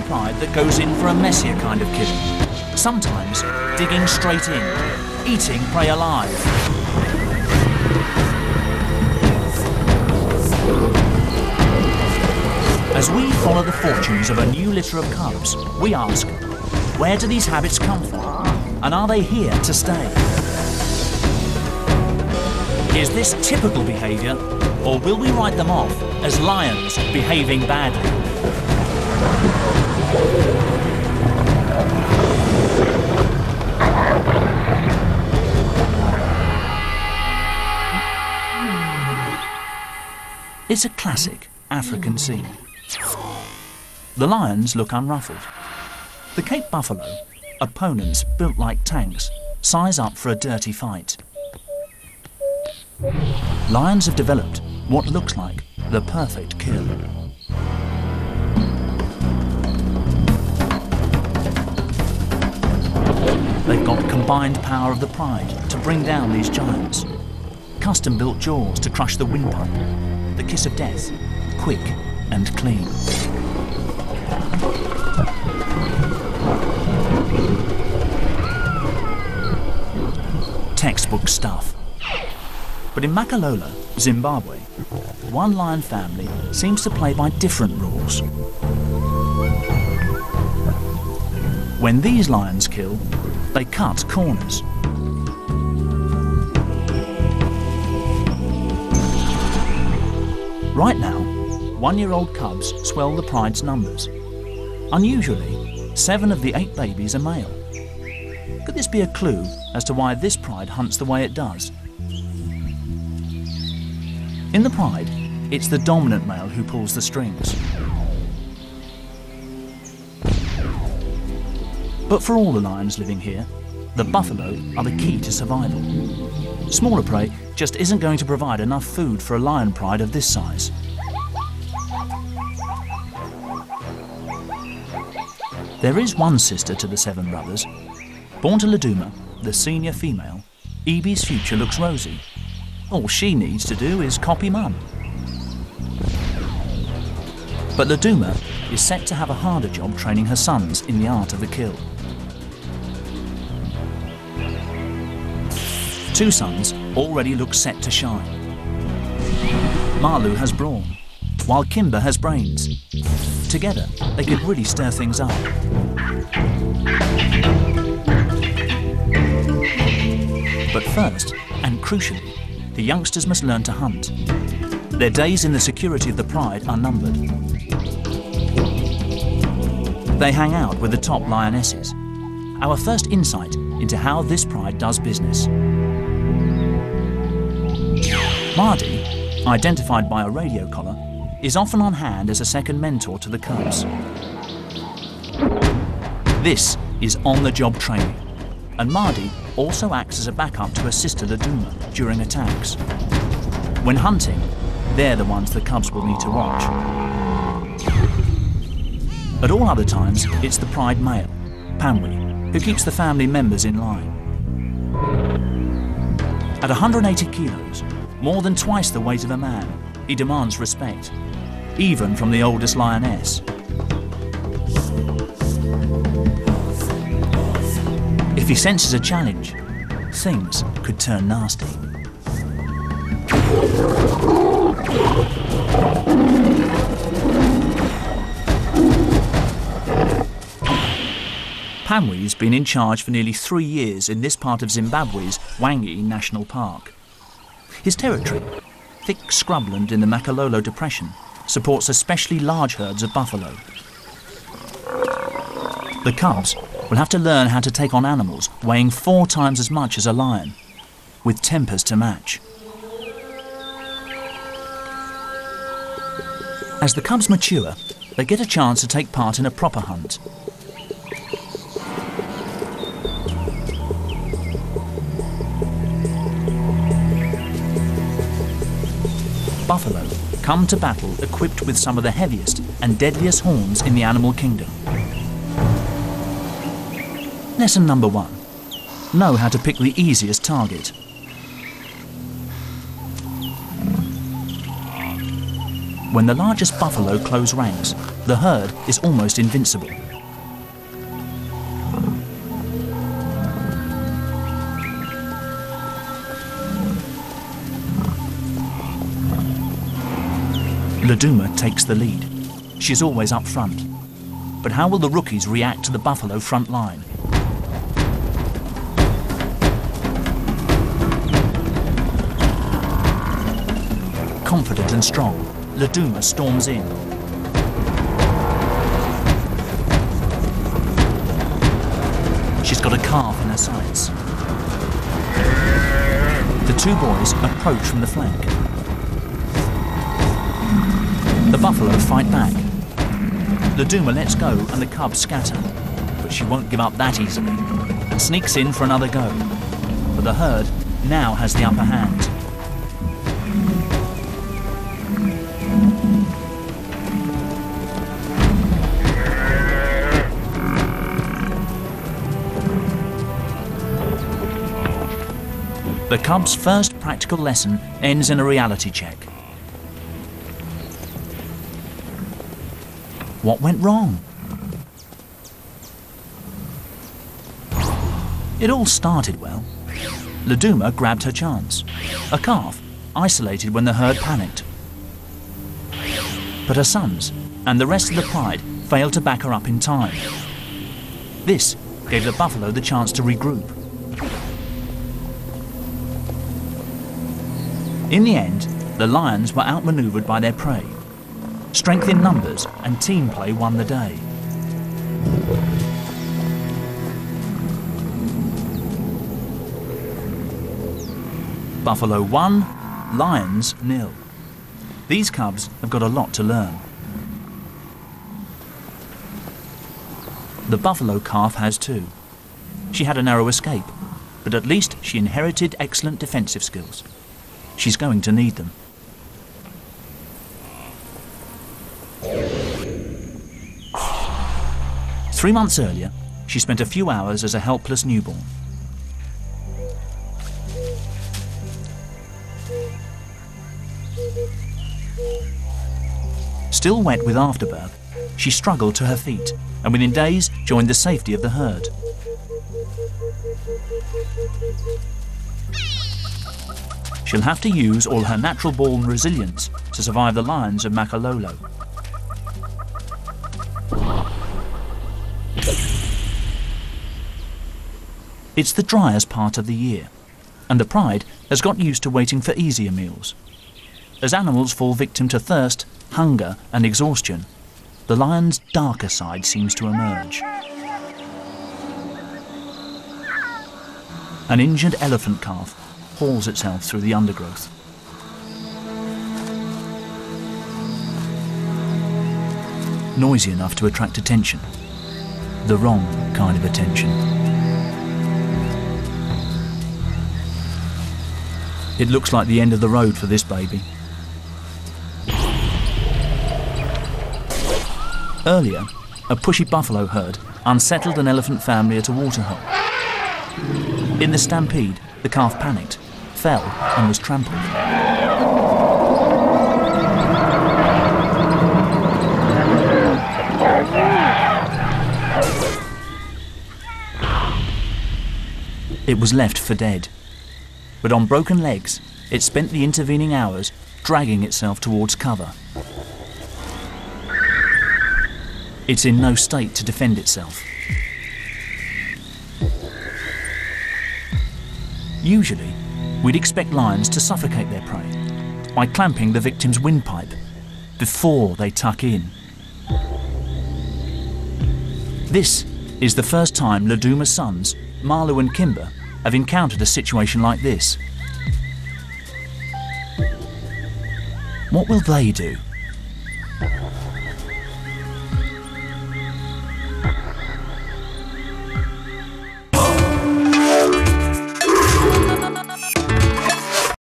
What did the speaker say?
Pride that goes in for a messier kind of killing, sometimes digging straight in, eating prey alive. As we follow the fortunes of a new litter of cubs, we ask, where do these habits come from? And are they here to stay? Is this typical behaviour, or will we write them off as lions behaving badly? It's a classic African scene. The lions look unruffled. The Cape buffalo, opponents built like tanks, size up for a dirty fight. Lions have developed what looks like the perfect kill. They've got combined power of the pride to bring down these giants. Custom-built jaws to crush the windpipe. The kiss of death, quick and clean. Textbook stuff. But in Makalola, Zimbabwe, one lion family seems to play by different rules. When these lions kill, they cut corners. Right now, one-year-old cubs swell the pride's numbers. Unusually, 7 of the 8 babies are male. Could this be a clue as to why this pride hunts the way it does? In the pride, it's the dominant male who pulls the strings. But for all the lions living here, the buffalo are the key to survival. Smaller prey just isn't going to provide enough food for a lion pride of this size. There is one sister to the 7 brothers. Born to Laduma, the senior female, Evie's future looks rosy. All she needs to do is copy Mum. But Laduma is set to have a harder job training her sons in the art of the kill. 2 sons already look set to shine. Malu has brawn, while Kimber has brains. Together, they could really stir things up. But first, and crucially, the youngsters must learn to hunt. Their days in the security of the pride are numbered. They hang out with the top lionesses. Our first insight into how this pride does business. Mardi, identified by a radio collar, is often on hand as a second mentor to the cubs. This is on-the-job training, and Mardi also acts as a backup to her sister Laduma during attacks. When hunting, they're the ones the cubs will need to watch. At all other times, it's the pride male, Pamwi, who keeps the family members in line. At 180 kilos, more than twice the weight of a man, he demands respect, even from the oldest lioness. If he senses a challenge, things could turn nasty. Pamwi's been in charge for nearly 3 years in this part of Zimbabwe's Hwange National Park. His territory, thick scrubland in the Makalola Depression, supports especially large herds of buffalo. The cubs will have to learn how to take on animals weighing 4 times as much as a lion, with tempers to match. As the cubs mature, they get a chance to take part in a proper hunt. Buffalo come to battle equipped with some of the heaviest and deadliest horns in the animal kingdom. Lesson number 1. Know how to pick the easiest target. When the largest buffalo close ranks, The herd is almost invincible. Laduma takes the lead. She's always up front. But how will the rookies react to the buffalo front line? Confident and strong, Laduma storms in. She's got a calf in her sights. The two boys approach from the flank. The buffalo fight back. Laduma lets go and the cubs scatter, but she won't give up that easily and sneaks in for another go. But the herd now has the upper hand. The cubs' first practical lesson ends in a reality check. What went wrong? It all started well. Laduma grabbed her chance. A calf, isolated when the herd panicked. But her sons and the rest of the pride failed to back her up in time. This gave the buffalo the chance to regroup. In the end, the lions were outmaneuvered by their prey. Strength in numbers and team play won the day. Buffalo 1, Lions 0. These cubs have got a lot to learn. The buffalo calf has too. She had a narrow escape, but at least she inherited excellent defensive skills. She's going to need them. Three months earlier, she spent a few hours as a helpless newborn. Still wet with afterbirth, she struggled to her feet and within days joined the safety of the herd. She'll have to use all her natural-born resilience to survive the lions of Makalolo. It's the driest part of the year, and the pride has got used to waiting for easier meals. As animals fall victim to thirst, hunger and exhaustion, the lion's darker side seems to emerge. An injured elephant calf hauls itself through the undergrowth. Noisy enough to attract attention. The wrong kind of attention. It looks like the end of the road for this baby. Earlier, a pushy buffalo herd unsettled an elephant family at a waterhole. In the stampede, the calf panicked, fell and was trampled. It was left for dead. But on broken legs, it spent the intervening hours dragging itself towards cover. It's in no state to defend itself. Usually, we'd expect lions to suffocate their prey by clamping the victim's windpipe before they tuck in. This is the first time Laduma's sons, Marlu and Kimber, have encountered a situation like this. What will they do?